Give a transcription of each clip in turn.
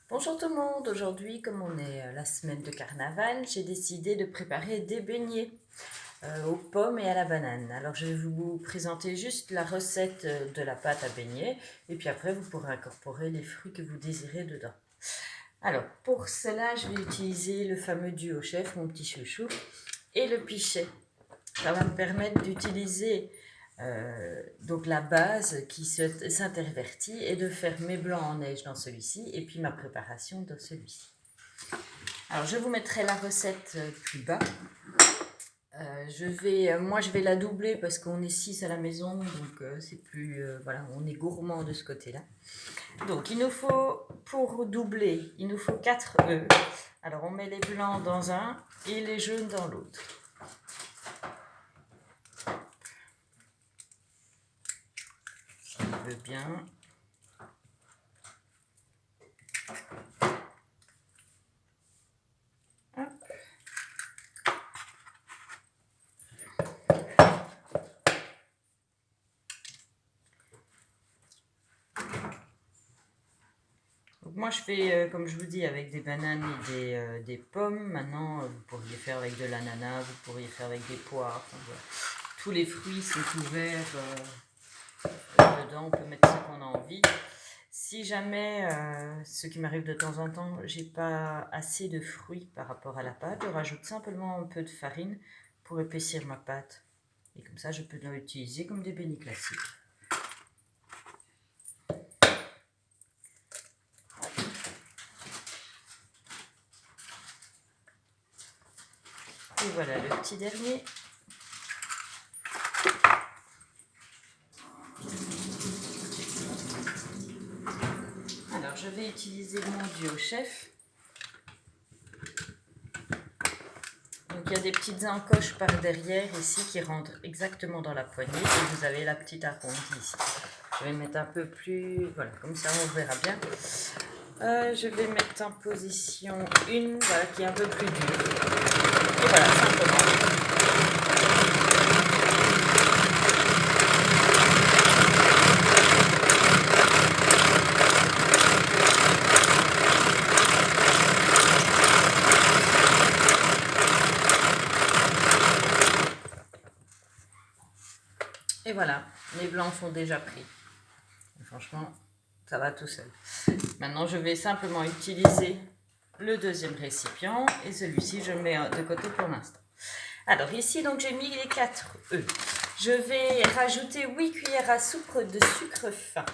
Bonjour tout le monde, aujourd'hui comme on est la semaine de carnaval, j'ai décidé de préparer des beignets aux pommes et à la banane. Alors je vais vous présenter juste la recette de la pâte à beignets et puis après vous pourrez incorporer les fruits que vous désirez dedans. Alors pour cela je vais utiliser le fameux duo chef, mon petit chouchou, et le pichet. Ça va me permettre d'utiliser donc la base qui s'intervertit et de faire mes blancs en neige dans celui-ci et puis ma préparation dans celui-ci. Alors je vous mettrai la recette plus bas. Moi je vais la doubler parce qu'on est 6 à la maison, donc c'est plus voilà, on est gourmand de ce côté-là. Donc il nous faut, pour doubler, il nous faut 4 œufs. Alors on met les blancs dans un et les jaunes dans l'autre. Si on veut bien. Donc moi je fais, comme je vous dis, avec des bananes et des pommes. Maintenant, vous pourriez faire avec de l'ananas, vous pourriez faire avec des poires. Enfin, voilà. Tous les fruits sont ouverts dedans, on peut mettre ce qu'on a envie. Si jamais, ce qui m'arrive de temps en temps, j'ai pas assez de fruits par rapport à la pâte, je rajoute simplement un peu de farine pour épaissir ma pâte. Et comme ça, je peux l'utiliser comme des beignets classiques. Et voilà le petit dernier. Alors je vais utiliser mon duo chef. Donc il y a des petites encoches par derrière ici qui rentrent exactement dans la poignée et vous avez la petite arrondi ici. Je vais mettre un peu plus, voilà, comme ça on verra bien. Je vais mettre en position une, voilà, qui est un peu plus dure. Et voilà, simplement. Et voilà, les blancs sont déjà pris. Et franchement, ça va tout seul. Maintenant, je vais simplement utiliser le deuxième récipient et celui-ci, je le mets de côté pour l'instant. Alors ici, donc j'ai mis les 4 œufs. Je vais rajouter 8 cuillères à soupe de sucre fin.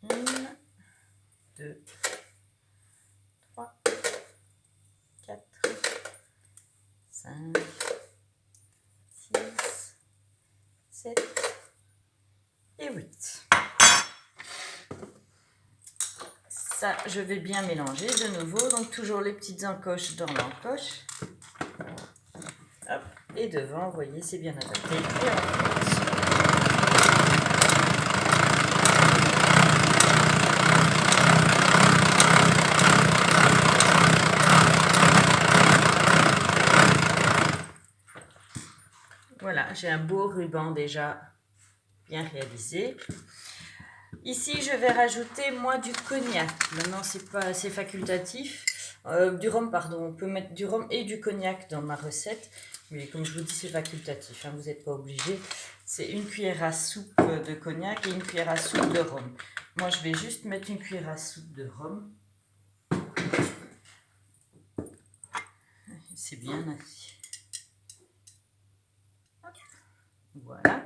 Une, 2, 3, 4, 5, 6, 7 et 8. Ça, je vais bien mélanger de nouveau. Donc toujours les petites encoches dans l'encoche. Hop. Et devant, vous voyez, c'est bien adapté. Et on recommence. Voilà, j'ai un beau ruban déjà bien réalisé. Ici, je vais rajouter moi du cognac. Maintenant, c'est facultatif. Du rhum, pardon. On peut mettre du rhum et du cognac dans ma recette. Mais comme je vous dis, c'est facultatif. Hein, vous n'êtes pas obligé. C'est une cuillère à soupe de cognac et une cuillère à soupe de rhum. Moi, je vais juste mettre une cuillère à soupe de rhum. C'est bien ainsi. Voilà.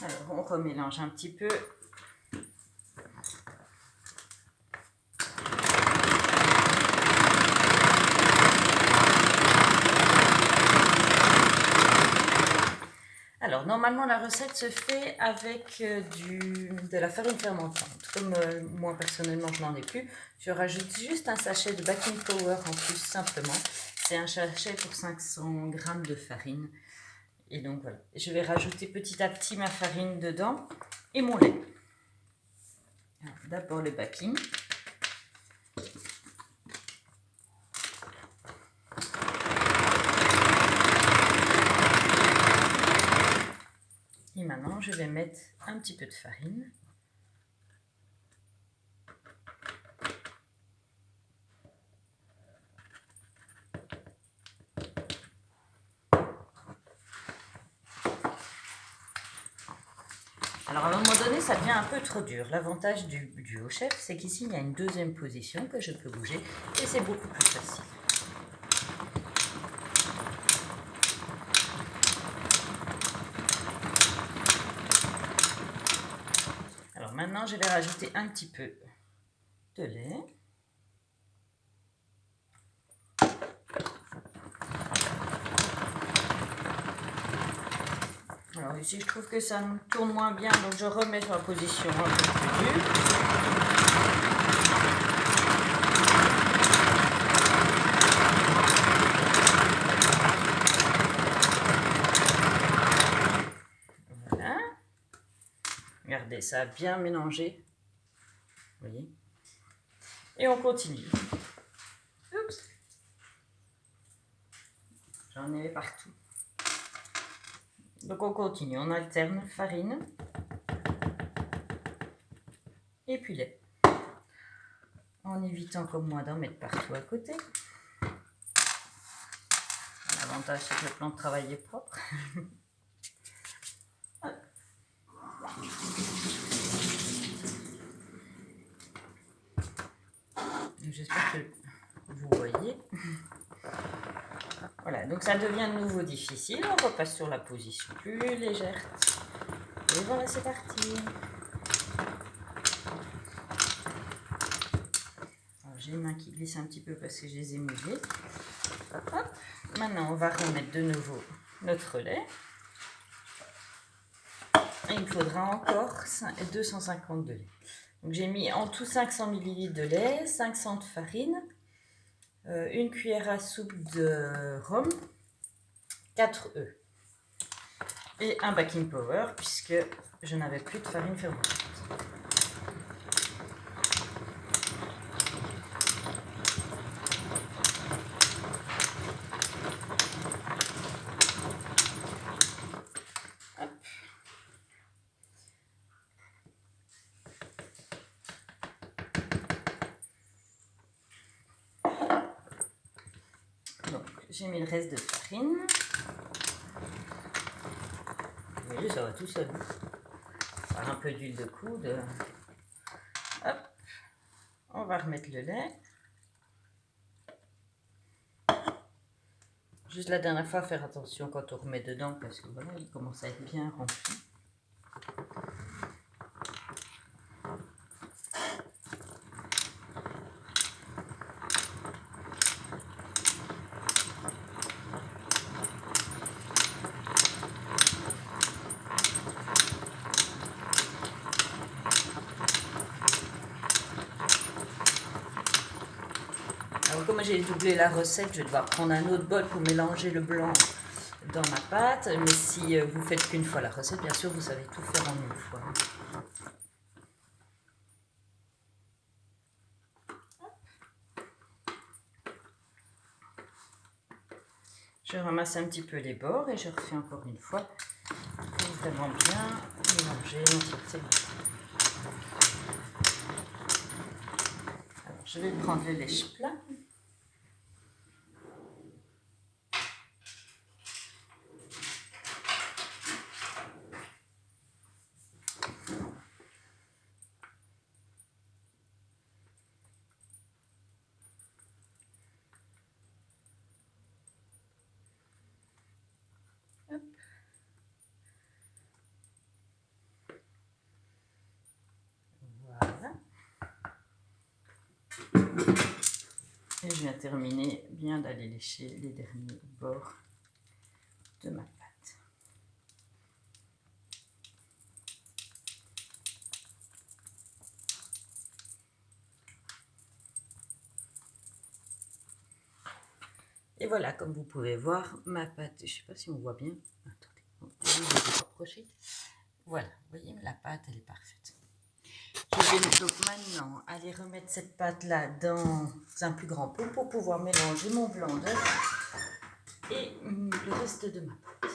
Alors, on remélange un petit peu. Alors, normalement, la recette se fait avec de la farine fermentante. Comme moi, personnellement, je n'en ai plus, je rajoute juste un sachet de baking powder en plus, simplement. C'est un sachet pour 500 g de farine. Et donc, voilà. Je vais rajouter petit à petit ma farine dedans et mon lait. D'abord le baking. je vais mettre un petit peu de farine. Alors à un moment donné, ça devient un peu trop dur. L'avantage du haut chef, c'est qu'ici, il y a une deuxième position que je peux bouger et c'est beaucoup plus facile. Alors maintenant, je vais rajouter un petit peu de lait. Alors ici, je trouve que ça me tourne moins bien, donc je remets sur la position un peu plus dure. Voilà. Regardez, ça a bien mélangé. Vous voyez? Et on continue. Oups. J'en ai partout. Donc on continue, on alterne farine et puis lait. En évitant comme moi d'en mettre partout à côté. L'avantage c'est que le plan de travail est propre. J'espère que vous voyez. Voilà, donc ça devient de nouveau difficile. On repasse sur la position plus légère. Et voilà, c'est parti. J'ai les mains qui glissent un petit peu parce que je les ai mouillées. Hop. Maintenant, on va remettre de nouveau notre lait. Et il me faudra encore 250 de lait. Donc j'ai mis en tout 500 ml de lait, 500 de farine, une cuillère à soupe de rhum, 4 œufs et un baking powder puisque je n'avais plus de farine fermentée. Donc j'ai mis le reste de farine. Vous voyez, ça va tout seul. Faire un peu d'huile de coude. Hop. On va remettre le lait. Juste la dernière fois, faire attention quand on remet dedans parce que voilà, il commence à être bien rempli. Alors comme j'ai doublé la recette, je vais devoir prendre un autre bol pour mélanger le blanc dans ma pâte. Mais si vous faites qu'une fois la recette, bien sûr, vous savez tout faire en une fois. Je ramasse un petit peu les bords et je refais encore une fois pour vraiment bien mélanger l'entièreté. Alors je vais prendre le lèche-plat. Voilà. Et je viens terminer bien d'aller lécher les derniers bords de ma pâte. Et voilà, comme vous pouvez voir, ma pâte, je ne sais pas si on voit bien. Attendez, je vais rapprocher. Voilà, vous voyez, la pâte, elle est parfaite. Je vais donc maintenant aller remettre cette pâte-là dans un plus grand pot pour pouvoir mélanger mon blanc d'œuf et le reste de ma pâte.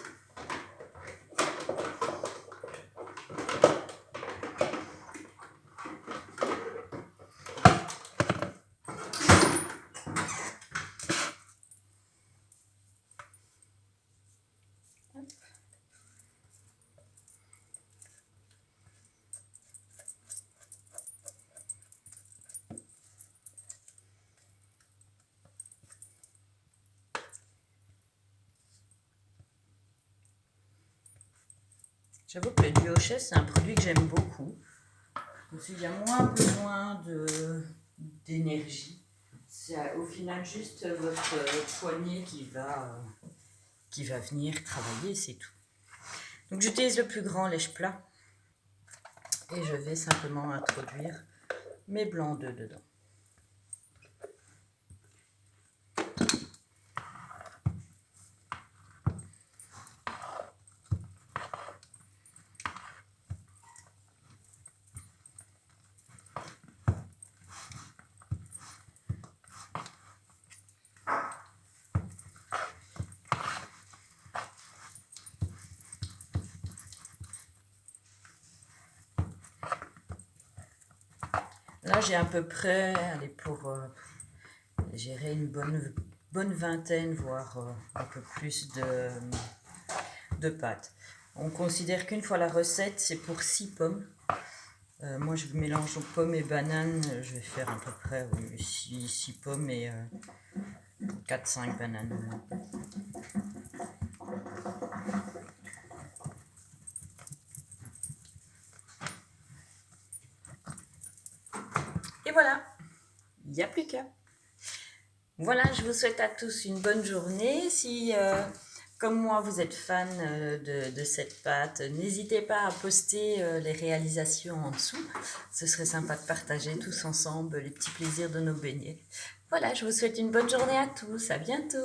J'avoue que le Duochet, c'est un produit que j'aime beaucoup. Parce qu'il y a moins besoin d'énergie. C'est au final juste votre poignet qui va venir travailler, c'est tout. Donc j'utilise le plus grand lèche-plat et je vais simplement introduire mes blancs d'œufs dedans. Là, j'ai à peu près, allez, pour gérer une bonne vingtaine, voire un peu plus de pâtes. On considère qu'une fois la recette, c'est pour 6 pommes. Moi, je mélange pommes et bananes. Je vais faire à peu près 6 pommes et 4-5 bananes. Et voilà, il n'y a plus qu'à. Voilà, je vous souhaite à tous une bonne journée. Si, comme moi, vous êtes fan de cette pâte, n'hésitez pas à poster les réalisations en dessous. Ce serait sympa de partager tous ensemble les petits plaisirs de nos beignets. Voilà, je vous souhaite une bonne journée à tous. À bientôt.